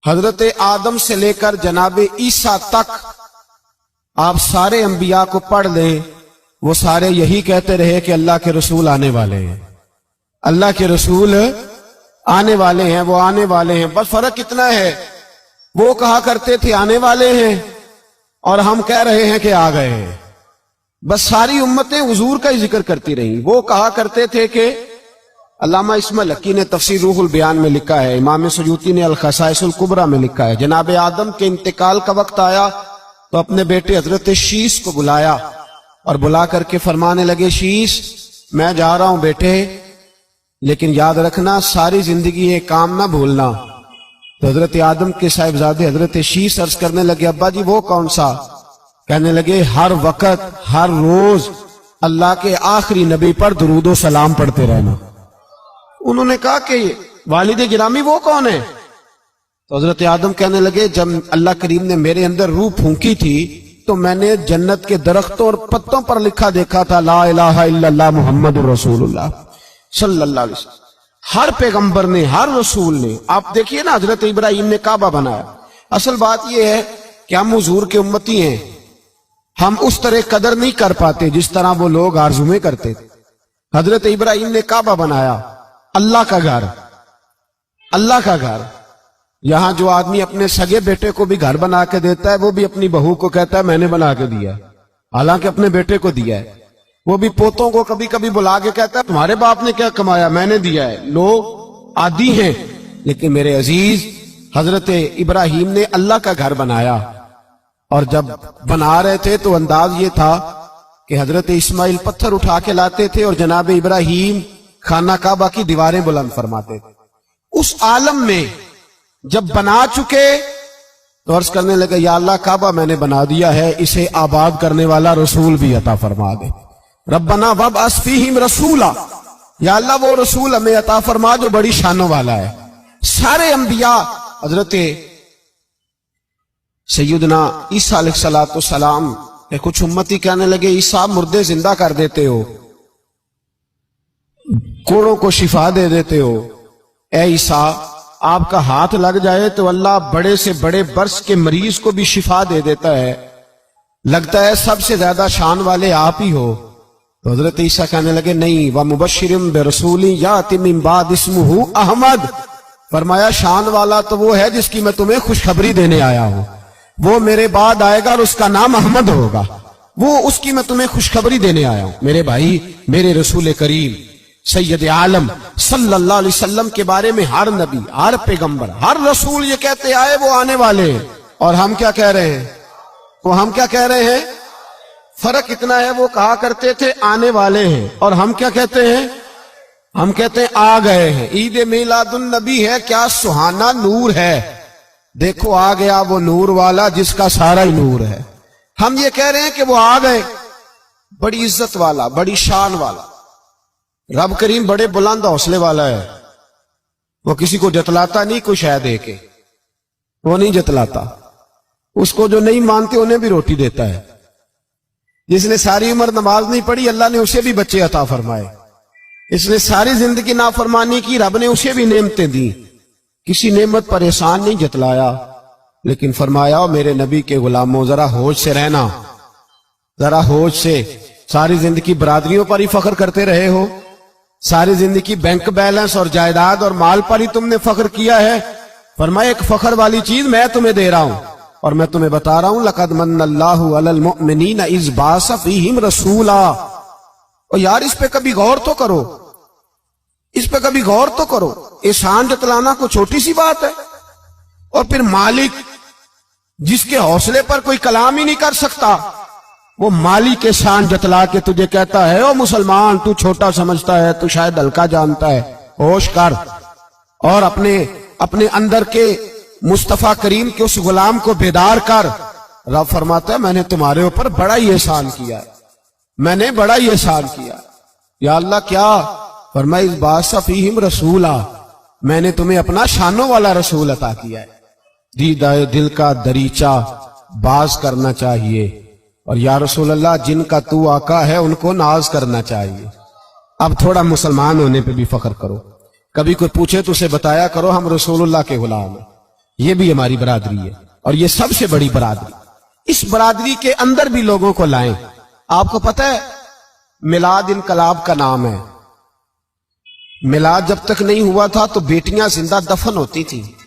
حضرت آدم سے لے کر جناب عیسیٰ تک آپ سارے انبیاء کو پڑھ لیں، وہ سارے یہی کہتے رہے کہ اللہ کے رسول آنے والے ہیں، اللہ کے رسول آنے والے ہیں، وہ آنے والے ہیں۔ بس فرق اتنا ہے، وہ کہا کرتے تھے آنے والے ہیں اور ہم کہہ رہے ہیں کہ آ گئے ہیں۔ بس ساری امتیں حضور کا ہی ذکر کرتی رہیں۔ وہ کہا کرتے تھے کہ علامہ اسماعیل حقی نے تفسیر روح البیان میں لکھا ہے، امام سیوطی نے الخصائص الکبریٰ میں لکھا ہے، جناب آدم کے انتقال کا وقت آیا تو اپنے بیٹے حضرت شیس کو بلایا اور بلا کر کے فرمانے لگے، شیس میں جا رہا ہوں بیٹے، لیکن یاد رکھنا ساری زندگی یہ کام نہ بھولنا۔ تو حضرت آدم کے صاحبزادے حضرت شیس عرض کرنے لگے، ابا جی وہ کون سا؟ کہنے لگے ہر وقت ہر روز اللہ کے آخری نبی پر درود و سلام پڑھتے رہنا۔ انہوں نے کہا کہ والد گرامی وہ کون ہے؟ تو حضرت آدم کہنے لگے، جب اللہ کریم نے میرے اندر روح پھونکی تھی تو میں نے جنت کے درختوں اور پتوں پر لکھا دیکھا تھا لا الہ الا اللہ محمد الرسول اللہ صلی اللہ علیہ وسلم۔ ہر پیغمبر نے، ہر رسول نے، آپ دیکھیے نا حضرت ابراہیم نے کعبہ بنایا۔ اصل بات یہ ہے کہ ہم حضور کے امتی ہیں، ہم اس طرح قدر نہیں کر پاتے جس طرح وہ لوگ آرزویں کرتے تھے۔ حضرت ابراہیم نے کعبہ بنایا، اللہ کا گھر، اللہ کا گھر۔ یہاں جو آدمی اپنے سگے بیٹے کو بھی گھر بنا کے دیتا ہے، وہ بھی اپنی بہو کو کہتا ہے میں نے بنا کے دیا ہے، حالانکہ اپنے بیٹے کو دیا ہے۔ وہ بھی پوتوں کو کبھی کبھی بلا کے کہتا ہے تمہارے باپ نے کیا کمایا، میں نے دیا ہے۔ لوگ عادی ہیں، لیکن میرے عزیز حضرت ابراہیم نے اللہ کا گھر بنایا، اور جب بنا رہے تھے تو انداز یہ تھا کہ حضرت اسماعیل پتھر اٹھا کے لاتے تھے اور جناب ابراہیم خانہ کعبہ کی دیواریں بلند فرماتے تھے۔ اس عالم میں جب بنا چکے تو عرض کرنے لگے یا اللہ کعبہ میں نے بنا دیا ہے، اسے آباد کرنے والا رسول بھی عطا فرما دے۔ ربنا وابعث فیہم رسولا، یا اللہ وہ رسول ہمیں عطا فرما جو بڑی شانوں والا ہے۔ سارے انبیاء حضرت سیدنا عیسیٰ علیہ السلام کہ کچھ امتی کہنے لگے عیسیٰ مردے زندہ کر دیتے ہو، کوڑوں کو شفا دے دیتے ہو، اے عیسیٰ آپ کا ہاتھ لگ جائے تو اللہ بڑے سے بڑے برس کے مریض کو بھی شفا دے دیتا ہے، لگتا ہے سب سے زیادہ شان والے آپ ہی ہو۔ تو حضرت عیسیٰ کہنے لگے نہیں، وَمُبَشِّرٍ بِرَسُولٍ يَأْتِي مِن بَعْدِهِ اسْمُهُ احمد، فرمایا شان والا تو وہ ہے جس کی میں تمہیں خوشخبری دینے آیا ہوں، وہ میرے بعد آئے گا اور اس کا نام احمد ہوگا، وہ اس کی میں تمہیں خوشخبری دینے آیا ہوں۔ میرے بھائی، میرے رسول کریم سید عالم صلی اللہ علیہ وسلم کے بارے میں ہر نبی، ہر پیغمبر، ہر رسول یہ کہتے آئے وہ آنے والے ہیں، اور ہم کیا کہہ رہے ہیں؟ وہ ہم کیا کہہ رہے ہیں؟ فرق اتنا ہے، وہ کہا کرتے تھے آنے والے ہیں، اور ہم کیا کہتے ہیں؟ ہم کہتے ہیں آ گئے ہیں۔ عید میلاد النبی ہے، کیا سہانا نور ہے، دیکھو آ گیا وہ نور والا جس کا سارا ہی نور ہے۔ ہم یہ کہہ رہے ہیں کہ وہ آ گئے، بڑی عزت والا، بڑی شان والا۔ رب کریم بڑے بلند حوصلے والا ہے، وہ کسی کو جتلاتا نہیں کوئی شے دے کے، وہ نہیں جتلاتا، اس کو جو نہیں مانتے انہیں بھی روٹی دیتا ہے۔ جس نے ساری عمر نماز نہیں پڑھی اللہ نے اسے بھی بچے عطا فرمائے، اس نے ساری زندگی نافرمانی کی رب نے اسے بھی نعمتیں دی، کسی نعمت پر احسان نہیں جتلایا، لیکن فرمایا میرے نبی کے غلاموں ذرا ہوش سے رہنا، ذرا ہوش سے۔ ساری زندگی برادریوں پر ہی فخر کرتے رہے ہو، ساری زندگی بینک بیلنس اور جائیداد اور مال پر ہی تم نے فخر کیا ہے، فرمایا ایک فخر والی چیز میں تمہیں دے رہا ہوں، اور میں تمہیں بتا رہا ہوں لقد من اللہ علی المؤمنین اذ بعث فیہم رسولا۔ اور یار اس پہ کبھی غور تو کرو، اس پہ کبھی غور تو کرو، احسان جتلانا کوئی چھوٹی سی بات ہے؟ اور پھر مالک جس کے حوصلے پر کوئی کلام ہی نہیں کر سکتا، وہ مالک کے شان جتلا کے تجھے کہتا ہے او مسلمان تو چھوٹا سمجھتا ہے، تو شاید ہلکا جانتا ہے، ہوش کر، اور اپنے اندر کے مصطفیٰ کریم کے اس غلام کو بیدار کر۔ رب فرماتا ہے میں نے تمہارے اوپر بڑا ہی احسان کیا ہے، میں نے بڑا ہی احسان کیا۔ یا اللہ کیا؟ فرمایا اذ بعث فیہم رسولا، میں نے تمہیں اپنا شانوں والا رسول عطا کیا ہے۔ دیدہ دل کا دریچہ باز کرنا چاہیے، اور یا رسول اللہ جن کا تو آقا ہے ان کو ناز کرنا چاہیے۔ اب تھوڑا مسلمان ہونے پہ بھی فخر کرو، کبھی کوئی پوچھے تو اسے بتایا کرو ہم رسول اللہ کے غلام ہیں۔ یہ بھی ہماری برادری ہے اور یہ سب سے بڑی برادری. اس برادری کے اندر بھی لوگوں کو لائیں. آپ کو پتہ ہے میلاد انقلاب کا نام ہے. میلاد جب تک نہیں ہوا تھا تو بیٹیاں زندہ دفن ہوتی تھیں.